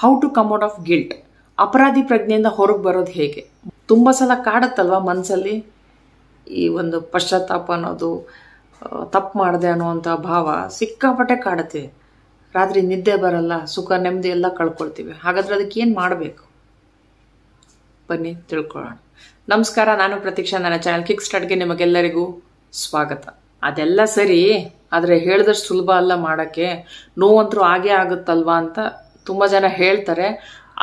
How to come out of guilt. ಅಪರಾಧಿ ಪ್ರಜ್ಞೆಯಿಂದ ಹೊರಗೆ ಬರೋದು ಹೇಗೆ. ತುಂಬ ಸಲ ಕಾಡುತ್ತಲ್ವ ಮನಸ್ಸಲ್ಲಿ ಈ ಒಂದು ಪಶ್ಚಾತ್ತಾಪ ಅನ್ನೋದು, ತಪ್ಪು ಮಾಡಿದೆ ಅನ್ನೋವಂಥ ಭಾವ ಸಿಕ್ಕಾಪಟ್ಟೆ ಕಾಡುತ್ತೆ. ರಾತ್ರಿ ನಿದ್ದೆ ಬರಲ್ಲ, ಸುಖ ನೆಮ್ಮದಿ ಎಲ್ಲ ಕಳ್ಕೊಳ್ತೀವಿ. ಹಾಗಾದ್ರೆ ಅದಕ್ಕೆ ಏನು ಮಾಡಬೇಕು ಬನ್ನಿ ತಿಳ್ಕೊಳ್ಳೋಣ. ನಮಸ್ಕಾರ, ನಾನು ಪ್ರತೀಕ್ಷಾ. ನನ್ನ ಚಾನಲ್ ಕಿಕ್ ಸ್ಟಾರ್ಟ್ಗೆ ನಿಮಗೆಲ್ಲರಿಗೂ ಸ್ವಾಗತ. ಅದೆಲ್ಲ ಸರಿ, ಆದರೆ ಹೇಳಿದಷ್ಟು ಸುಲಭ ಅಲ್ಲ ಮಾಡೋಕ್ಕೆ. ನೋವಂತರೂ ಆಗೇ ಆಗುತ್ತಲ್ವಾ ಅಂತ ತುಂಬ ಜನ ಹೇಳ್ತಾರೆ.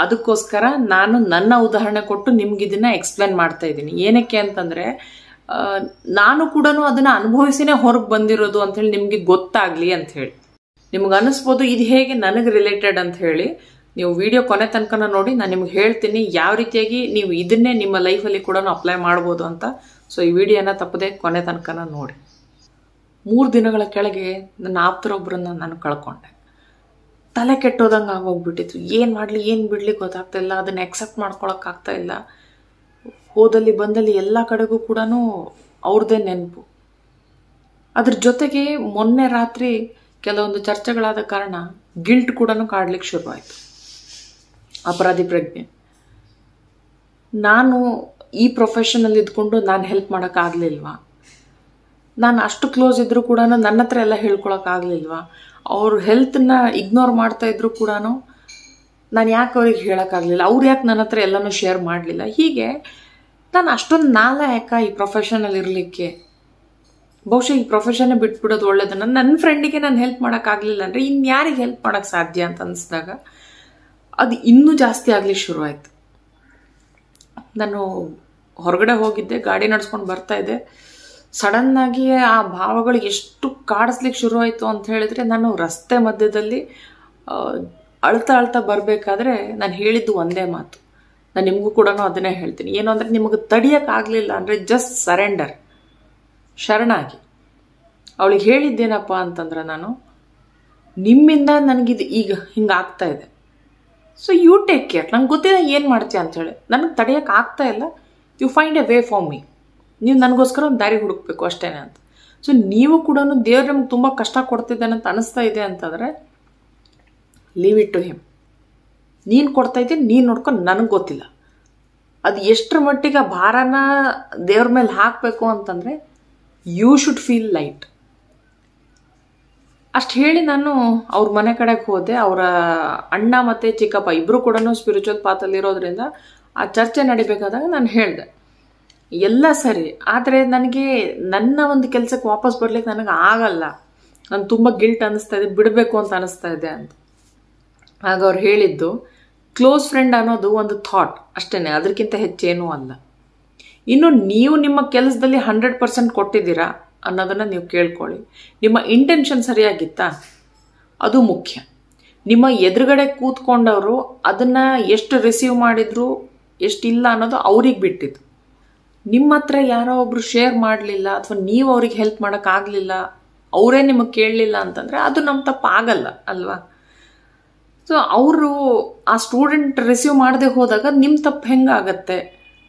ಅದಕ್ಕೋಸ್ಕರ ನಾನು ನನ್ನ ಉದಾಹರಣೆ ಕೊಟ್ಟು ನಿಮ್ಗೆ ಇದನ್ನ ಎಕ್ಸ್ಪ್ಲೇನ್ ಮಾಡ್ತಾ ಇದ್ದೀನಿ. ಏನಕ್ಕೆ ಅಂತಂದರೆ ನಾನು ಕೂಡ ಅದನ್ನು ಅನುಭವಿಸಿನೇ ಹೊರಗೆ ಬಂದಿರೋದು ಅಂಥೇಳಿ ನಿಮಗೆ ಗೊತ್ತಾಗಲಿ ಅಂಥೇಳಿ. ನಿಮ್ಗೆ ಅನ್ನಿಸ್ಬೋದು ಇದು ಹೇಗೆ ನನಗೆ ರಿಲೇಟೆಡ್ ಅಂತ ಹೇಳಿ. ನೀವು ವಿಡಿಯೋ ಕೊನೆ ತನಕ ನೋಡಿ, ನಾನು ನಿಮ್ಗೆ ಹೇಳ್ತೀನಿ ಯಾವ ರೀತಿಯಾಗಿ ನೀವು ಇದನ್ನೇ ನಿಮ್ಮ ಲೈಫಲ್ಲಿ ಕೂಡ ಅಪ್ಲೈ ಮಾಡ್ಬೋದು ಅಂತ. ಸೊ ಈ ವಿಡಿಯೋನ ತಪ್ಪದೆ ಕೊನೆ ತನಕ ನೋಡಿ. 3 ದಿನಗಳ ಕೆಳಗೆ ನನ್ನ ಆಪ್ತರೊಬ್ಬರನ್ನ ನಾನು ಕಳ್ಕೊಂಡೆ. ತಲೆ ಕೆಟ್ಟೋದಂಗೆ ಆಗೋಗ್ಬಿಟ್ಟಿತ್ತು. ಏನು ಮಾಡಲಿ ಏನು ಬಿಡಲಿ ಗೊತ್ತಾಗ್ತಾ ಇಲ್ಲ. ಅದನ್ನು ಎಕ್ಸೆಪ್ಟ್ ಮಾಡ್ಕೊಳಕ್ಕಾಗ್ತಾ ಇಲ್ಲ. ಹೋದಲ್ಲಿ ಬಂದಲ್ಲಿ ಎಲ್ಲ ಕಡೆಗೂ ಕೂಡ ಅವ್ರದ್ದೇ ನೆನಪು. ಅದ್ರ ಜೊತೆಗೆ ಮೊನ್ನೆ ರಾತ್ರಿ ಕೆಲವೊಂದು ಚರ್ಚೆಗಳಾದ ಕಾರಣ ಗಿಲ್ಟ್ ಕೂಡ ಕಾಡ್ಲಿಕ್ಕೆ ಶುರುವಾಯಿತು. ಅಪರಾಧಿ ಪ್ರಜ್ಞೆ. ನಾನು ಈ ಪ್ರೊಫೆಷನಲ್ಲಿ ಇದ್ಕೊಂಡು ನಾನು ಹೆಲ್ಪ್ ಮಾಡೋಕ್ಕಾಗಲಿಲ್ವಾ? ನಾನು ಅಷ್ಟು ಕ್ಲೋಸ್ ಇದ್ರೂ ಕೂಡ ನನ್ನ ಹತ್ರ ಎಲ್ಲ ಹೇಳ್ಕೊಳಕ್ಕಾಗಲಿಲ್ವಾ? ಅವ್ರ ಹೆಲ್ತನ್ನ ಇಗ್ನೋರ್ ಮಾಡ್ತಾ ಇದ್ರು ಕೂಡ ನಾನು ಯಾಕೆ ಅವ್ರಿಗೆ ಹೇಳೋಕ್ಕಾಗಲಿಲ್ಲ? ಅವ್ರು ಯಾಕೆ ನನ್ನ ಹತ್ರ ಎಲ್ಲನೂ ಶೇರ್ ಮಾಡಲಿಲ್ಲ? ಹೀಗೆ ನಾನು ಅಷ್ಟೊಂದು ನಾಲಾಯಕ ಈ ಪ್ರೊಫೆಷನಲ್ಲಿ ಇರಲಿಕ್ಕೆ. ಬಹುಶಃ ಈ ಪ್ರೊಫೆಷನ್ನೇ ಬಿಟ್ಬಿಡೋದು ಒಳ್ಳೇದು. ನನ್ನ ಫ್ರೆಂಡಿಗೆ ನಾನು ಹೆಲ್ಪ್ ಮಾಡೋಕ್ಕಾಗಲಿಲ್ಲ ಅಂದರೆ ಇನ್ಯಾರಿಗೆ ಹೆಲ್ಪ್ ಮಾಡೋಕ್ಕೆ ಸಾಧ್ಯ ಅಂತ ಅನಿಸಿದಾಗ ಅದು ಇನ್ನೂ ಜಾಸ್ತಿ ಆಗಲಿಕ್ಕೆ ಶುರುವಾಯಿತು. ನಾನು ಹೊರಗಡೆ ಹೋಗಿದ್ದೆ, ಗಾಡಿ ನಡೆಸ್ಕೊಂಡು ಬರ್ತಾ ಇದ್ದೆ. ಸಡನ್ನಾಗಿ ಆ ಭಾವಗಳು ಎಷ್ಟು ಕಾಡಿಸ್ಲಿಕ್ಕೆ ಶುರುವಾಯಿತು ಅಂತ ಹೇಳಿದ್ರೆ, ನಾನು ರಸ್ತೆ ಮಧ್ಯದಲ್ಲಿ ಅಳ್ತಾ ಬರಬೇಕಾದ್ರೆ ನಾನು ಹೇಳಿದ್ದು ಒಂದೇ ಮಾತು. ನಾನು ನಿಮಗೂ ಕೂಡ ಅದನ್ನೇ ಹೇಳ್ತೀನಿ. ಏನು ಅಂದರೆ, ನಿಮಗೆ ತಡಿಯೋಕ್ಕಾಗಲಿಲ್ಲ ಅಂದರೆ ಜಸ್ಟ್ ಸರೆಂಡರ್, ಶರಣಾಗಿ. ಅವಳಿಗೆ ಹೇಳಿದ್ದೇನಪ್ಪ ಅಂತಂದ್ರೆ, ನಾನು ನಿಮ್ಮಿಂದ ನನಗಿದು ಈಗ ಹಿಂಗಾಗ್ತಾ ಇದೆ, ಸೊ ಯು ಟೇಕ್ ಕೇರ್. ನಂಗೆ ಗೊತ್ತಿಲ್ಲ ಏನು ಮಾಡ್ತೀಯ ಅಂಥೇಳಿ. ನನಗೆ ತಡೆಯೋಕ್ಕಾಗ್ತಾ ಇಲ್ಲ, you find a way for me. ನೀವು ನನಗೋಸ್ಕರ ಒಂದು ದಾರಿ ಹುಡುಕ್ಬೇಕು ಅಷ್ಟೇ ಅಂತ. ಸೊ ನೀವು ಕೂಡ ದೇವ್ರು ನಮ್ಗೆ ತುಂಬ ಕಷ್ಟ ಕೊಡ್ತಿದ್ದಾನೆ ಅಂತ ಅನಿಸ್ತಾ ಇದೆ ಅಂತಂದರೆ ಲೀವ್ ಇಟ್ ಟು ಹಿಮ್. ನೀನು ಕೊಡ್ತಾ ಇದ್ದೆ, ನೀನು ನೋಡ್ಕೊಂಡು, ನನಗೆ ಗೊತ್ತಿಲ್ಲ ಅದು ಎಷ್ಟರ ಮಟ್ಟಿಗೆ ಭಾರನ ದೇವ್ರ ಮೇಲೆ ಹಾಕಬೇಕು ಅಂತಂದರೆ ಯು ಶುಡ್ ಫೀಲ್ ಲೈಟ್. ಅಷ್ಟು ಹೇಳಿ ನಾನು ಅವ್ರ ಮನೆ ಕಡೆಗೆ ಹೋದೆ. ಅವರ ಅಣ್ಣ ಮತ್ತು ಚಿಕ್ಕಪ್ಪ ಇಬ್ಬರು ಕೂಡ ಸ್ಪಿರಿಚುವಲ್ ಪಾತಲ್ಲಿರೋದ್ರಿಂದ ಆ ಚರ್ಚೆ ನಡಿಬೇಕಾದಾಗ ನಾನು ಹೇಳಿದೆ, ಎಲ್ಲ ಸರಿ, ಆದರೆ ನನಗೆ ನನ್ನ ಒಂದು ಕೆಲಸಕ್ಕೆ ವಾಪಸ್ ಬರ್ಲಿಕ್ಕೆ ನನಗೆ ಆಗಲ್ಲ. ನಾನು ತುಂಬ ಗಿಲ್ಟ್ ಅನ್ನಿಸ್ತಾ ಇದೆ, ಬಿಡಬೇಕು ಅಂತ ಅನ್ನಿಸ್ತಾ ಇದೆ ಅಂತ. ಆಗ ಅವ್ರು ಹೇಳಿದ್ದು, ಕ್ಲೋಸ್ ಫ್ರೆಂಡ್ ಅನ್ನೋದು ಒಂದು ಥಾಟ್ ಅಷ್ಟೇ, ಅದಕ್ಕಿಂತ ಹೆಚ್ಚೇನೂ ಅಲ್ಲ. ಇನ್ನು ನೀವು ನಿಮ್ಮ ಕೆಲಸದಲ್ಲಿ 100% ಕೊಟ್ಟಿದ್ದೀರಾ ಅನ್ನೋದನ್ನು ನೀವು ಕೇಳ್ಕೊಳ್ಳಿ. ನಿಮ್ಮ ಇಂಟೆನ್ಷನ್ ಸರಿಯಾಗಿತ್ತಾ? ಅದು ಮುಖ್ಯ. ನಿಮ್ಮ ಎದುರುಗಡೆ ಕೂತ್ಕೊಂಡವರು ಅದನ್ನು ಎಷ್ಟು ರಿಸೀವ್ ಮಾಡಿದ್ರು ಎಷ್ಟಿಲ್ಲ ಅನ್ನೋದು ಅವ್ರಿಗೆ ಬಿಟ್ಟಿದ್ದು. ನಿಮ್ಮ ಹತ್ರ ಯಾರೋ ಒಬ್ರು ಶೇರ್ ಮಾಡಲಿಲ್ಲ ಅಥವಾ ನೀವು ಅವ್ರಿಗೆ ಹೆಲ್ಪ್ ಮಾಡೋಕ್ಕಾಗಲಿಲ್ಲ, ಅವರೇ ನಿಮಗೆ ಕೇಳಲಿಲ್ಲ ಅಂತಂದರೆ ಅದು ನಮ್ಮ ತಪ್ಪು ಆಗಲ್ಲ ಅಲ್ವಾ? ಸೊ ಅವರು ಆ ಸ್ಟೂಡೆಂಟ್ ರಿಸೀವ್ ಮಾಡದೆ ಹೋದಾಗ ನಿಮ್ಮ ತಪ್ಪು ಹೆಂಗಾಗತ್ತೆ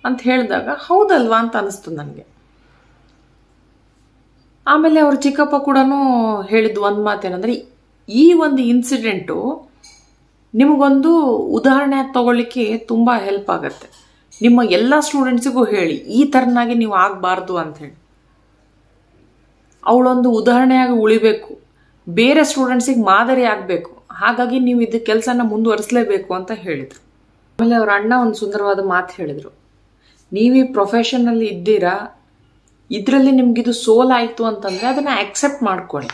ಅಂತ ಹೇಳಿದಾಗ ಹೌದಲ್ವಾ ಅಂತ ಅನಿಸ್ತು ನನಗೆ. ಆಮೇಲೆ ಅವ್ರ ಚಿಕ್ಕಪ್ಪ ಕೂಡ ಹೇಳಿದ್ದು ಒಂದು ಮಾತೇನೆಂದರೆ, ಈ ಒಂದು ಇನ್ಸಿಡೆಂಟು ನಿಮಗೊಂದು ಉದಾಹರಣೆ ತಗೊಳ್ಳಿಕ್ಕೆ ತುಂಬ ಹೆಲ್ಪ್ ಆಗುತ್ತೆ. ನಿಮ್ಮ ಎಲ್ಲ ಸ್ಟೂಡೆಂಟ್ಸಿಗೂ ಹೇಳಿ, ಈ ಥರನಾಗಿ ನೀವು ಆಗಬಾರ್ದು ಅಂಥೇಳಿ. ಅವಳೊಂದು ಉದಾಹರಣೆಯಾಗಿ ಉಳಿಬೇಕು, ಬೇರೆ ಸ್ಟೂಡೆಂಟ್ಸಿಗೆ ಮಾದರಿ ಆಗಬೇಕು. ಹಾಗಾಗಿ ನೀವು ಇದು ಕೆಲಸನ ಮುಂದುವರಿಸಲೇಬೇಕು ಅಂತ ಹೇಳಿದರು. ಆಮೇಲೆ ಅವ್ರ ಅಣ್ಣ ಒಂದು ಸುಂದರವಾದ ಮಾತು ಹೇಳಿದರು, ನೀವು ಈ ಪ್ರೊಫೆಷನಲ್ಲಿ ಇದ್ದೀರಾ, ಇದರಲ್ಲಿ ನಿಮಗಿದು ಸೋಲಾಯಿತು ಅಂತಂದರೆ ಅದನ್ನು ಆಕ್ಸೆಪ್ಟ್ ಮಾಡ್ಕೊಳ್ಳಿ.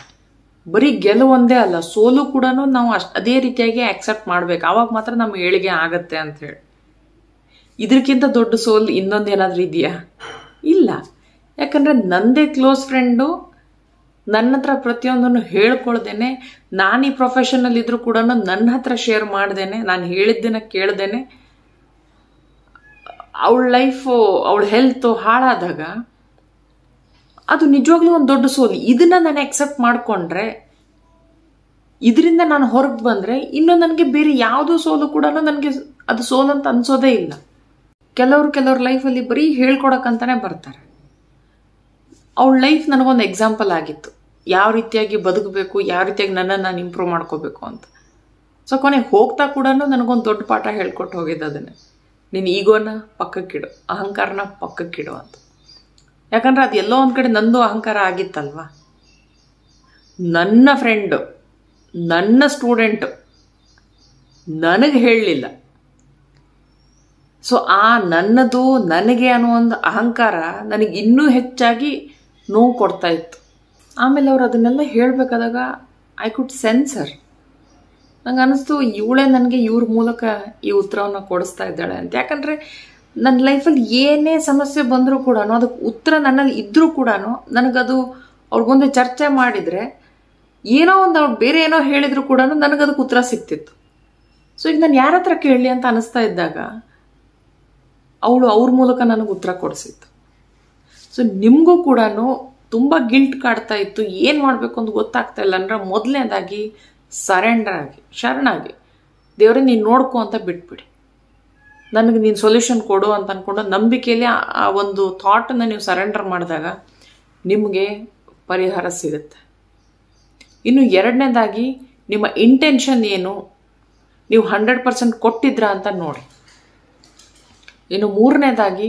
ಬರೀ ಗೆಲುವೊಂದೇ ಅಲ್ಲ, ಸೋಲು ಕೂಡ ನಾವು ಅದೇ ರೀತಿಯಾಗಿ ಆಕ್ಸೆಪ್ಟ್ ಮಾಡಬೇಕು. ಆವಾಗ ಮಾತ್ರ ನಮ್ಮ ಏಳಿಗೆ ಆಗತ್ತೆ ಅಂಥೇಳಿ. ಇದಕ್ಕಿಂತ ದೊಡ್ಡ ಸೋಲ್ ಇನ್ನೊಂದೇನಾದ್ರೂ ಇದೆಯಾ? ಇಲ್ಲ. ಯಾಕಂದರೆ ನಂದೇ ಕ್ಲೋಸ್ ಫ್ರೆಂಡು ನನ್ನ ಹತ್ರ ಪ್ರತಿಯೊಂದನ್ನು ಹೇಳ್ಕೊಳ್ದೇನೆ, ನಾನು ಈ ಪ್ರೊಫೆಷನಲ್ಲಿ ಇದ್ರೂ ಕೂಡ ನನ್ನ ಹತ್ರ ಶೇರ್ ಮಾಡ್ದೇನೆ, ನಾನು ಹೇಳಿದ್ದನ್ನು ಕೇಳ್ದೇನೆ ಅವಳ ಲೈಫು, ಅವಳ ಹೆಲ್ತು ಹಾಳಾದಾಗ ಅದು ನಿಜವಾಗ್ಲೂ ಒಂದು ದೊಡ್ಡ ಸೋಲು. ಇದನ್ನ ನಾನು ಅಕ್ಸೆಪ್ಟ್ ಮಾಡಿಕೊಂಡ್ರೆ, ಇದರಿಂದ ನಾನು ಹೊರಗೆ ಬಂದರೆ ಇನ್ನು ನನಗೆ ಬೇರೆ ಯಾವುದೋ ಸೋಲು ಕೂಡ ನನಗೆ ಅದು ಸೋಲು ಅಂತ ಅನ್ಸೋದೇ ಇಲ್ಲ. ಕೆಲವ್ರ ಲೈಫಲ್ಲಿ ಬರೀ ಹೇಳ್ಕೊಡಕ್ಕಂತಾನೆ ಬರ್ತಾರೆ. ಅವಳ ಲೈಫ್ ನನಗೊಂದು ಎಕ್ಸಾಂಪಲ್ ಆಗಿತ್ತು, ಯಾವ ರೀತಿಯಾಗಿ ಬದುಕಬೇಕು, ಯಾವ ರೀತಿಯಾಗಿ ನನ್ನನ್ನು ನಾನು ಇಂಪ್ರೂವ್ ಮಾಡ್ಕೋಬೇಕು ಅಂತ. ಸೊ ಕೊನೆಗೆ ಹೋಗ್ತಾ ಕೂಡ ನನಗೊಂದು ದೊಡ್ಡ ಪಾಠ ಹೇಳ್ಕೊಟ್ಟು ಹೋಗಿದ್ದು ಅದನ್ನೇ, ನೀನು ಈಗೋನ ಪಕ್ಕಕ್ಕಿಡು, ಅಹಂಕಾರನ ಪಕ್ಕಕ್ಕಿಡು ಅಂತ. ಯಾಕಂದ್ರೆ ಅದು ಎಲ್ಲೋ ಒಂದು ಕಡೆ ನಂದು ಅಹಂಕಾರ ಆಗಿತ್ತಲ್ವ. ನನ್ನ ಫ್ರೆಂಡು, ನನ್ನ ಸ್ಟೂಡೆಂಟು ನನಗೆ ಹೇಳಲಿಲ್ಲ. ಸೊ ಆ ನನ್ನದು ನನಗೆ ಅನ್ನೋ ಒಂದು ಅಹಂಕಾರ ನನಗೆ ಇನ್ನೂ ಹೆಚ್ಚಾಗಿ ನೋವು ಕೊಡ್ತಾ ಇತ್ತು. ಆಮೇಲೆ ಅವ್ರು ಅದನ್ನೆಲ್ಲ ಹೇಳಬೇಕಾದಾಗ ಐ ಕುಡ್ ಸೆನ್ಸರ್. ನಂಗೆ ಅನ್ನಿಸ್ತು ಇವಳೇ ನನಗೆ ಇವ್ರ ಮೂಲಕ ಈ ಉತ್ತರವನ್ನು ಕೊಡಿಸ್ತಾ ಇದ್ದಾಳೆ ಅಂತ. ಯಾಕಂದರೆ ನನ್ನ ಲೈಫಲ್ಲಿ ಏನೇ ಸಮಸ್ಯೆ ಬಂದರೂ ಕೂಡ ಅದಕ್ಕೆ ಉತ್ತರ ನನ್ನಲ್ಲಿ ಇದ್ದರೂ ಕೂಡ ನನಗದು ಅವ್ರ ಮುಂದೆ ಚರ್ಚೆ ಮಾಡಿದರೆ ಏನೋ ಒಂದು ಅವ್ರು ಬೇರೆ ಏನೋ ಹೇಳಿದ್ರು ಕೂಡ ನನಗದಕ್ಕೆ ಉತ್ತರ ಸಿಗ್ತಿತ್ತು. ಸೊ ಈಗ ನಾನು ಯಾರ ಹತ್ರ ಕೇಳಲಿ ಅಂತ ಅನ್ನಿಸ್ತಾ ಇದ್ದಾಗ ಅವಳು ಅವ್ರ ಮೂಲಕ ನನಗೆ ಉತ್ತರ ಕೊಡಿಸಿತ್ತು. ಸೊ ನಿಮಗೂ ಕೂಡ ತುಂಬ ಗಿಲ್ಟ್ ಕಾಡ್ತಾ ಇತ್ತು, ಏನು ಮಾಡಬೇಕು ಅಂತ ಗೊತ್ತಾಗ್ತಾ ಇಲ್ಲ ಅಂದ್ರೆ ಮೊದಲನೇದಾಗಿ ಸರೆಂಡರ್ ಆಗಿ, ಶರಣಾಗಿ ದೇವರೇ ನೀನು ನೋಡ್ಕೊ ಅಂತ ಬಿಟ್ಬಿಡಿ. ನನಗೆ ನೀನು ಸೊಲ್ಯೂಷನ್ ಕೊಡು ಅಂತ ಅಂದ್ಕೊಂಡು ನಂಬಿಕೆಯಲ್ಲಿ ಆ ಒಂದು ಥಾಟನ್ನು ನೀವು ಸರೆಂಡರ್ ಮಾಡಿದಾಗ ನಿಮಗೆ ಪರಿಹಾರ ಸಿಗುತ್ತೆ. ಇನ್ನು ಎರಡನೇದಾಗಿ ನಿಮ್ಮ ಇಂಟೆನ್ಷನ್ ಏನು, ನೀವು 100% ಕೊಟ್ಟಿದ್ರಾ ಅಂತ ನೋಡಿ. ಇನ್ನು ಮೂರನೇದಾಗಿ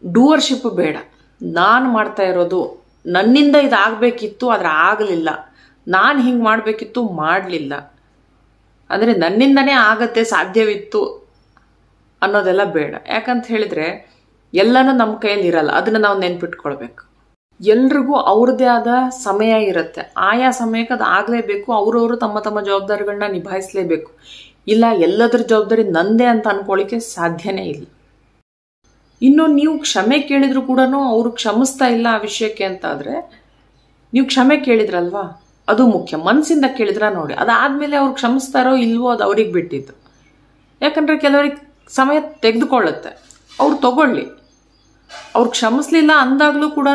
ಡೂವರ್ಶಿಪ್ ಬೇಡ. ನಾನು ಮಾಡ್ತಾ ಇರೋದು ನನ್ನಿಂದ ಇದಾಗಬೇಕಿತ್ತು ಆದರೆ ಆಗಲಿಲ್ಲ, ನಾನು ಹಿಂಗೆ ಮಾಡಬೇಕಿತ್ತು ಮಾಡಲಿಲ್ಲ, ಅಂದರೆ ನನ್ನಿಂದನೇ ಆಗತ್ತೆ ಸಾಧ್ಯವಿತ್ತು ಅನ್ನೋದೆಲ್ಲ ಬೇಡ. ಯಾಕಂತ ಹೇಳಿದರೆ ಎಲ್ಲನೂ ನಮ್ಮ ಕೈಯಲ್ಲಿ ಇರಲ್ಲ, ಅದನ್ನು ನಾವು ನೆನ್ಪಿಟ್ಕೊಳ್ಬೇಕು. ಎಲ್ರಿಗೂ ಅವ್ರದ್ದೇ ಆದ ಸಮಯ ಇರುತ್ತೆ, ಆಯಾ ಸಮಯಕ್ಕೆ ಅದು ಆಗಲೇಬೇಕು. ಅವರವರು ತಮ್ಮ ತಮ್ಮ ಜವಾಬ್ದಾರಿಗಳನ್ನ ನಿಭಾಯಿಸಲೇಬೇಕು. ಇಲ್ಲ ಎಲ್ಲದರ ಜವಾಬ್ದಾರಿ ನಂದೇ ಅಂತ ಅನ್ಕೊಳ್ಳಿಕ್ಕೆ ಸಾಧ್ಯನೇ ಇಲ್ಲ. ಇನ್ನು ನೀವು ಕ್ಷಮೆ ಕೇಳಿದ್ರು ಕೂಡ ಅವರು ಕ್ಷಮಿಸ್ತಾ ಇಲ್ಲ ಆ ವಿಷಯಕ್ಕೆ ಅಂತಾದರೆ ನೀವು ಕ್ಷಮೆ ಕೇಳಿದ್ರಲ್ವಾ, ಅದು ಮುಖ್ಯ. ಮನಸ್ಸಿಂದ ಕೇಳಿದ್ರ ನೋಡಿ, ಅದಾದಮೇಲೆ ಅವ್ರು ಕ್ಷಮಿಸ್ತಾರೋ ಇಲ್ವೋ ಅದು ಅವ್ರಿಗೆ ಬಿಟ್ಟಿದ್ದು. ಯಾಕಂದರೆ ಕೆಲವರಿಗೆ ಸಮಯ ತೆಗೆದುಕೊಳ್ಳುತ್ತೆ, ಅವ್ರು ತಗೊಳ್ಳಿ. ಅವ್ರು ಕ್ಷಮಿಸ್ಲಿಲ್ಲ ಅಂದಾಗಲೂ ಕೂಡ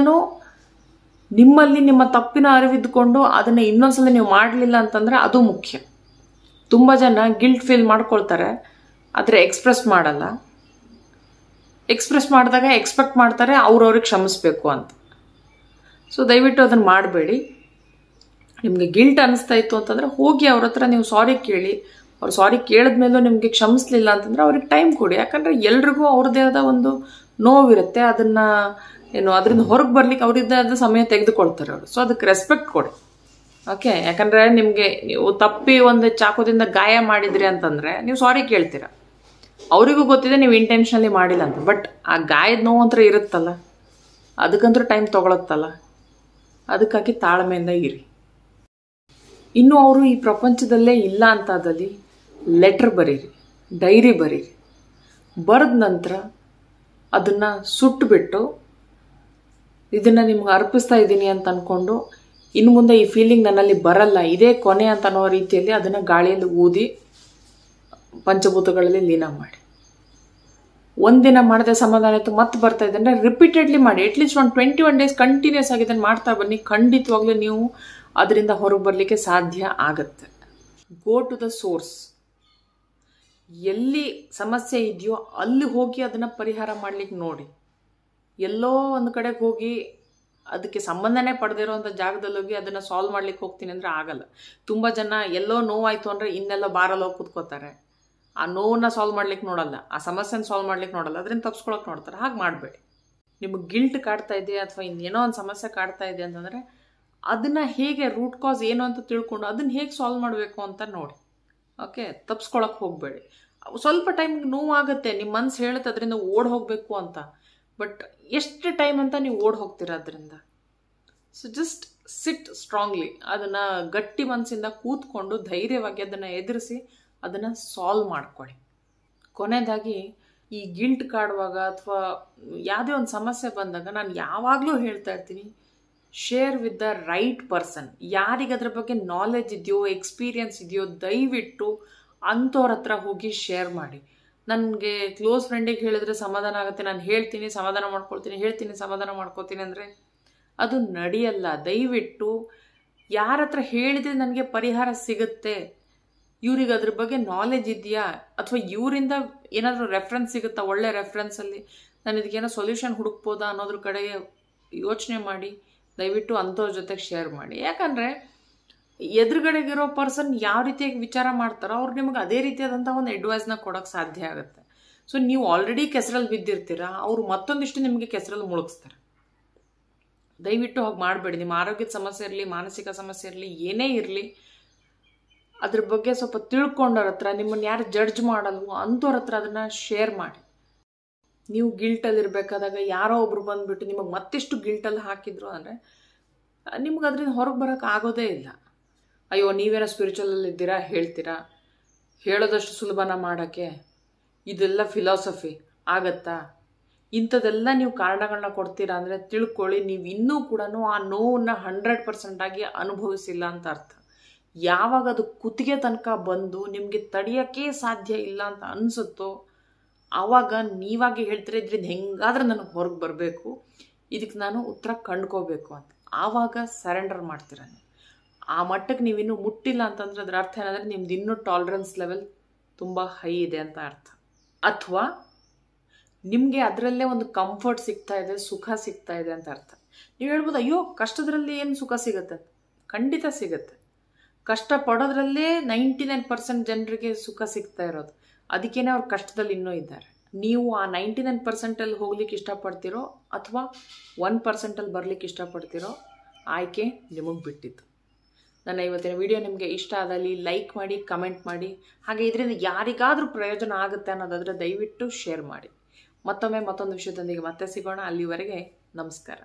ನಿಮ್ಮಲ್ಲಿ ನಿಮ್ಮ ತಪ್ಪಿನ ಅರಿವಿದ್ದುಕೊಂಡು ಅದನ್ನು ಇನ್ನೊಂದ್ಸಲ ನೀವು ಮಾಡಲಿಲ್ಲ ಅಂತಂದರೆ ಅದು ಮುಖ್ಯ. ತುಂಬ ಜನ ಗಿಲ್ಟ್ ಫೀಲ್ ಮಾಡ್ಕೊಳ್ತಾರೆ, ಆದರೆ ಎಕ್ಸ್ಪ್ರೆಸ್ ಮಾಡಲ್ಲ. ಎಕ್ಸ್ಪ್ರೆಸ್ ಮಾಡಿದಾಗ ಎಕ್ಸ್ಪೆಕ್ಟ್ ಮಾಡ್ತಾರೆ ಅವ್ರವ್ರಿಗೆ ಕ್ಷಮಿಸ್ಬೇಕು ಅಂತ. ಸೊ ದಯವಿಟ್ಟು ಅದನ್ನು ಮಾಡಬೇಡಿ. ನಿಮಗೆ ಗಿಲ್ಟ್ ಅನ್ನಿಸ್ತಾ ಇತ್ತು ಅಂತಂದರೆ ಹೋಗಿ ಅವ್ರ ಹತ್ರ ನೀವು ಸಾರಿ ಕೇಳಿ. ಅವ್ರು ಸಾರಿ ಕೇಳಿದ್ಮೇಲೂ ನಿಮಗೆ ಕ್ಷಮಿಸ್ಲಿಲ್ಲ ಅಂತಂದರೆ ಅವ್ರಿಗೆ ಟೈಮ್ ಕೊಡಿ. ಯಾಕಂದರೆ ಎಲ್ರಿಗೂ ಅವ್ರದ್ದೇ ಆದ ಒಂದು ನೋವಿರುತ್ತೆ, ಅದನ್ನು ಅದರಿಂದ ಹೊರಗೆ ಬರ್ಲಿಕ್ಕೆ ಅವ್ರದ್ದೇ ಆದ ಸಮಯ ತೆಗೆದುಕೊಳ್ತಾರೆ ಅವರು. ಸೊ ಅದಕ್ಕೆ ರೆಸ್ಪೆಕ್ಟ್ ಕೊಡಿ. ಓಕೆ, ಯಾಕಂದರೆ ನಿಮಗೆ ನೀವು ತಪ್ಪಿ ಒಂದು ಚಾಕುದಿಂದ ಗಾಯ ಮಾಡಿದ್ರಿ ಅಂತಂದರೆ ನೀವು ಸಾರಿ ಕೇಳ್ತೀರ, ಅವರಿಗೂ ಗೊತ್ತಿದೆ ನೀವು ಇಂಟೆನ್ಷನಲಿ ಮಾಡಿಲ್ಲ ಅಂತ. ಬಟ್ ಆ ಗಾಯದ ನೋವು ಅಂತ ಇರುತ್ತಲ್ಲ, ಅದಕ್ಕಂತೂ ಟೈಮ್ ತೊಗೊಳತ್ತಲ್ಲ, ಅದಕ್ಕಾಗಿ ತಾಳ್ಮೆಯಿಂದ ಇರಿ. ಇನ್ನು ಅವರು ಈ ಪ್ರಪಂಚದಲ್ಲೇ ಇಲ್ಲ ಅಂತಾದಲ್ಲಿ ಲೆಟ್ರ್ ಬರೀರಿ, ಡೈರಿ ಬರೀರಿ. ಬರೆದ ನಂತರ ಅದನ್ನು ಸುಟ್ಟುಬಿಟ್ಟು ಇದನ್ನು ನಿಮ್ಗೆ ಅರ್ಪಿಸ್ತಾ ಇದ್ದೀನಿ ಅಂತ ಅಂದ್ಕೊಂಡು ಇನ್ನು ಮುಂದೆ ಈ ಫೀಲಿಂಗ್ ನನ್ನಲ್ಲಿ ಬರಲ್ಲ, ಇದೇ ಕೊನೆ ಅಂತ ಅನ್ನೋ ರೀತಿಯಲ್ಲಿ ಅದನ್ನು ಗಾಳಿಯಲ್ಲಿ ಊದಿ ಪಂಚಭೂತಗಳಲ್ಲಿ ಲೀನ ಮಾಡಿ. ಒಂದಿನ ಮಾಡದೆ ಸಮಾಧಾನ ಆಯಿತು ಮತ್ತೆ ಬರ್ತಾ ಇದೆ ಅಂದರೆ ರಿಪೀಟೆಡ್ಲಿ ಮಾಡಿ. ಅಟ್ಲೀಸ್ಟ್ ಒಂದು 21 ಡೇಸ್ ಕಂಟಿನ್ಯೂಸ್ ಆಗಿ ಇದನ್ನು ಮಾಡ್ತಾ ಬನ್ನಿ. ಖಂಡಿತವಾಗ್ಲೂ ನೀವು ಅದರಿಂದ ಹೊರಗೆ ಬರಲಿಕ್ಕೆ ಸಾಧ್ಯ ಆಗತ್ತೆ. Go to the source. ಎಲ್ಲಿ ಸಮಸ್ಯೆ ಇದೆಯೋ ಅಲ್ಲಿ ಹೋಗಿ ಅದನ್ನು ಪರಿಹಾರ ಮಾಡಲಿಕ್ಕೆ ನೋಡಿ. ಎಲ್ಲೋ ಒಂದು ಕಡೆಗೆ ಹೋಗಿ ಅದಕ್ಕೆ ಸಂಬಂಧನೇ ಪಡೆದಿರೋಂಥ ಜಾಗದಲ್ಲಿ ಹೋಗಿ ಅದನ್ನು ಸಾಲ್ವ್ ಮಾಡ್ಲಿಕ್ಕೆ ಹೋಗ್ತೀನಿ ಅಂದರೆ ಆಗಲ್ಲ. ತುಂಬ ಜನ ಎಲ್ಲೋ ನೋವಾಯಿತು ಅಂದರೆ ಇನ್ನೆಲ್ಲ ಬಾರಲ್ಲಿ ಹೋಗಿ ಕೂತ್ಕೋತಾರೆ. ಆ ನೋವನ್ನ ಸಾಲ್ವ್ ಮಾಡ್ಲಿಕ್ಕೆ ನೋಡಲ್ಲ, ಆ ಸಮಸ್ಯೆನ ಸಾಲ್ವ್ ಮಾಡ್ಲಿಕ್ಕೆ ನೋಡಲ್ಲ, ಅದರಿಂದ ತಪ್ಸ್ಕೊಳಕ್ಕೆ ನೋಡ್ತಾರೆ. ಹಾಗೆ ಮಾಡಬೇಡಿ. ನಿಮಗೆ ಗಿಲ್ಟ್ ಕಾಡ್ತಾ ಇದೆ ಅಥವಾ ಇನ್ನೇನೋ ಒಂದು ಸಮಸ್ಯೆ ಕಾಡ್ತಾ ಇದೆ ಅಂತಂದರೆ ಅದನ್ನು ಹೇಗೆ ರೂಟ್ ಕಾಸ್ ಏನು ಅಂತ ತಿಳ್ಕೊಂಡು ಅದನ್ನು ಹೇಗೆ ಸಾಲ್ವ್ ಮಾಡಬೇಕು ಅಂತ ನೋಡಿ. ಓಕೆ, ತಪ್ಸ್ಕೊಳಕ್ಕೆ ಹೋಗಬೇಡಿ. ಸ್ವಲ್ಪ ಟೈಮ್ಗೆ ನೋವಾಗುತ್ತೆ, ನಿಮ್ಮ ಮನಸ್ಸು ಹೇಳುತ್ತೆ ಅದರಿಂದ ಓಡ್ ಹೋಗಬೇಕು ಅಂತ. ಬಟ್ ಎಷ್ಟು ಟೈಮ್ ಅಂತ ನೀವು ಓಡ್ ಹೋಗ್ತೀರ ಅದರಿಂದ? So just sit strongly. ಅದನ್ನು ಗಟ್ಟಿ ಮನಸ್ಸಿಂದ ಕೂತ್ಕೊಂಡು ಧೈರ್ಯವಾಗಿ ಅದನ್ನು ಎದುರಿಸಿ ಅದನ್ನು ಸಾಲ್ವ್ ಮಾಡ್ಕೊಳ್ಳಿ. ಕೊನೆಯದಾಗಿ ಈ ಗಿಲ್ಟ್ ಕಾಡುವಾಗ ಅಥವಾ ಯಾವುದೇ ಒಂದು ಸಮಸ್ಯೆ ಬಂದಾಗ ನಾನು ಯಾವಾಗಲೂ ಹೇಳ್ತಾ ಇರ್ತೀನಿ, share with the right person. ಯಾರಿಗೆ ಅದ್ರ ಬಗ್ಗೆ ನಾಲೆಜ್ ಇದೆಯೋ, ಎಕ್ಸ್ಪೀರಿಯನ್ಸ್ ಇದೆಯೋ, ದಯವಿಟ್ಟು ಅಂಥವ್ರ ಹತ್ರ ಹೋಗಿ ಶೇರ್ ಮಾಡಿ. ನನಗೆ ಕ್ಲೋಸ್ ಫ್ರೆಂಡಿಗೆ ಹೇಳಿದ್ರೆ ಸಮಾಧಾನ ಆಗುತ್ತೆ, ನಾನು ಹೇಳ್ತೀನಿ ಸಮಾಧಾನ ಮಾಡ್ಕೊಳ್ತೀನಿ, ಹೇಳ್ತೀನಿ ಸಮಾಧಾನ ಮಾಡ್ಕೊತೀನಿ ಅಂದರೆ ಅದು ನಡೆಯಲ್ಲ. ದಯವಿಟ್ಟು ಯಾರ ಹತ್ರ ಹೇಳಿದರೆ ನನಗೆ ಪರಿಹಾರ ಸಿಗುತ್ತೆ, ಇವ್ರಿಗೆ ಅದ್ರ ಬಗ್ಗೆ ನಾಲೆಜ್ ಇದೆಯಾ, ಅಥವಾ ಇವರಿಂದ ಏನಾದರೂ ರೆಫರೆನ್ಸ್ ಸಿಗುತ್ತಾ, ಒಳ್ಳೆ ರೆಫರೆನ್ಸಲ್ಲಿ ನಾನು ಇದಕ್ಕೇನೋ ಸೊಲ್ಯೂಷನ್ ಹುಡುಕ್ಬೋದಾ ಅನ್ನೋದ್ರ ಕಡೆಗೆ ಯೋಚನೆ ಮಾಡಿ ದಯವಿಟ್ಟು ಅಂಥವ್ರ ಜೊತೆಗೆ ಶೇರ್ ಮಾಡಿ. ಯಾಕಂದರೆ ಎದುರುಗಡೆಗಿರೋ ಪರ್ಸನ್ ಯಾವ ರೀತಿಯಾಗಿ ವಿಚಾರ ಮಾಡ್ತಾರೋ ಅವ್ರು ನಿಮಗೆ ಅದೇ ರೀತಿಯಾದಂಥ ಒಂದು ಅಡ್ವೈಸ್ನ ಕೊಡೋಕ್ಕೆ ಸಾಧ್ಯ ಆಗುತ್ತೆ. ಸೊ ನೀವು ಆಲ್ರೆಡಿ ಕೆಸರಲ್ಲಿ ಬಿದ್ದಿರ್ತೀರಾ, ಅವರು ಮತ್ತೊಂದಿಷ್ಟು ನಿಮಗೆ ಕೆಸರಲ್ಲಿ ಮುಳುಗಿಸ್ತಾರೆ. ದಯವಿಟ್ಟು ಹಾಗೆ ಮಾಡಬೇಡಿ. ನಿಮ್ಮ ಆರೋಗ್ಯದ ಸಮಸ್ಯೆ ಇರಲಿ, ಮಾನಸಿಕ ಸಮಸ್ಯೆ ಇರಲಿ, ಏನೇ ಇರಲಿ, ಅದ್ರ ಬಗ್ಗೆ ಸ್ವಲ್ಪ ತಿಳ್ಕೊಂಡವ್ರ ಹತ್ರ, ನಿಮ್ಮನ್ನು ಯಾರು ಜಡ್ಜ್ ಮಾಡಲ್ವೋ ಅಂಥವ್ರ ಹತ್ರ ಅದನ್ನು ಶೇರ್ ಮಾಡಿ. ನೀವು ಗಿಲ್ಟಲ್ಲಿ ಇರಬೇಕಾದಾಗ ಯಾರೋ ಒಬ್ರು ಬಂದುಬಿಟ್ಟು ನಿಮಗೆ ಮತ್ತಿಷ್ಟು ಗಿಲ್ಟಲ್ಲಿ ಹಾಕಿದ್ರು ಅಂದರೆ ನಿಮ್ಗೆ ಅದರಿಂದ ಹೊರಗೆ ಬರೋಕ್ಕೆ ಆಗೋದೇ ಇಲ್ಲ. ಅಯ್ಯೋ ನೀವೇನೋ ಸ್ಪಿರಿಚುವಲಲ್ಲಿ ಇದ್ದೀರಾ ಹೇಳ್ತೀರಾ, ಹೇಳೋದಷ್ಟು ಸುಲಭನ ಮಾಡೋಕ್ಕೆ, ಇದೆಲ್ಲ ಫಿಲಾಸಫಿ ಆಗತ್ತಾ? ಇಂಥದ್ದೆಲ್ಲ ನೀವು ಕಾರಣಗಳನ್ನ ಕೊಡ್ತೀರಾ ಅಂದರೆ ತಿಳ್ಕೊಳ್ಳಿ, ನೀವು ಇನ್ನೂ ಕೂಡ ಆ ನೋವನ್ನು 100% ಆಗಿ ಅನುಭವಿಸಿಲ್ಲ ಅಂತ ಅರ್ಥ. ಯಾವಾಗ ಅದು ಕುತ್ತಿಗೆ ತನಕ ಬಂದು ನಿಮಗೆ ತಡೆಯೋಕ್ಕೆ ಸಾಧ್ಯ ಇಲ್ಲ ಅಂತ ಅನಿಸುತ್ತೋ ಆವಾಗ ನೀವಾಗಿ ಹೇಳ್ತೀರ, ಇದರಿಂದ ಹೆಂಗಾದ್ರೆ ನನಗೆ ಹೊರಗೆ ಬರಬೇಕು, ಇದಕ್ಕೆ ನಾನು ಉತ್ತರ ಕಂಡ್ಕೋಬೇಕು ಅಂತ. ಆವಾಗ ಸರೆಂಡರ್ ಮಾಡ್ತೀರ ನೀವು. ಆ ಮಟ್ಟಕ್ಕೆ ನೀವಿನ್ನೂ ಮುಟ್ಟಿಲ್ಲ ಅಂತಂದ್ರೆ ಅದರ ಅರ್ಥ ಏನಂದರೆ ನಿಮ್ದು ಇನ್ನೂ ಟಾಲರೆನ್ಸ್ ಲೆವೆಲ್ ತುಂಬ ಹೈ ಇದೆ ಅಂತ ಅರ್ಥ. ಅಥವಾ ನಿಮಗೆ ಅದರಲ್ಲೇ ಒಂದು ಕಂಫರ್ಟ್ ಸಿಗ್ತಾ ಇದೆ, ಸುಖ ಸಿಗ್ತಾ ಇದೆ ಅಂತ ಅರ್ಥ. ನೀವು ಹೇಳ್ಬೋದು, ಅಯ್ಯೋ ಕಷ್ಟದ್ರಲ್ಲಿ ಏನು ಸುಖ ಸಿಗುತ್ತೆ? ಖಂಡಿತ ಸಿಗುತ್ತೆ. ಕಷ್ಟ ಪಡೋದ್ರಲ್ಲೇ 99% ಜನರಿಗೆ ಸುಖ ಸಿಗ್ತಾ ಇರೋದು. ಅದಕ್ಕೇನೆ ಅವ್ರು ಕಷ್ಟದಲ್ಲಿ ಇನ್ನೂ ಇದ್ದಾರೆ. ನೀವು ಆ 99% ಹೋಗ್ಲಿಕ್ಕೆ ಇಷ್ಟಪಡ್ತೀರೋ ಅಥವಾ 1% ಬರ್ಲಿಕ್ಕೆ ಇಷ್ಟಪಡ್ತೀರೋ ಆಯ್ಕೆ ನಿಮಗೆ ಬಿಟ್ಟಿತ್ತು. ನನ್ನ ಇವತ್ತಿನ ವಿಡಿಯೋ ನಿಮಗೆ ಇಷ್ಟ ಆದಲ್ಲಿ ಲೈಕ್ ಮಾಡಿ, ಕಮೆಂಟ್ ಮಾಡಿ. ಹಾಗೆ ಇದರಿಂದ ಯಾರಿಗಾದರೂ ಪ್ರಯೋಜನ ಆಗುತ್ತೆ ಅನ್ನೋದಾದರೆ ದಯವಿಟ್ಟು ಶೇರ್ ಮಾಡಿ. ಮತ್ತೊಮ್ಮೆ ಮತ್ತೊಂದು ವಿಷಯದೊಂದಿಗೆ ಮತ್ತೆ ಸಿಗೋಣ. ಅಲ್ಲಿವರೆಗೆ ನಮಸ್ಕಾರ.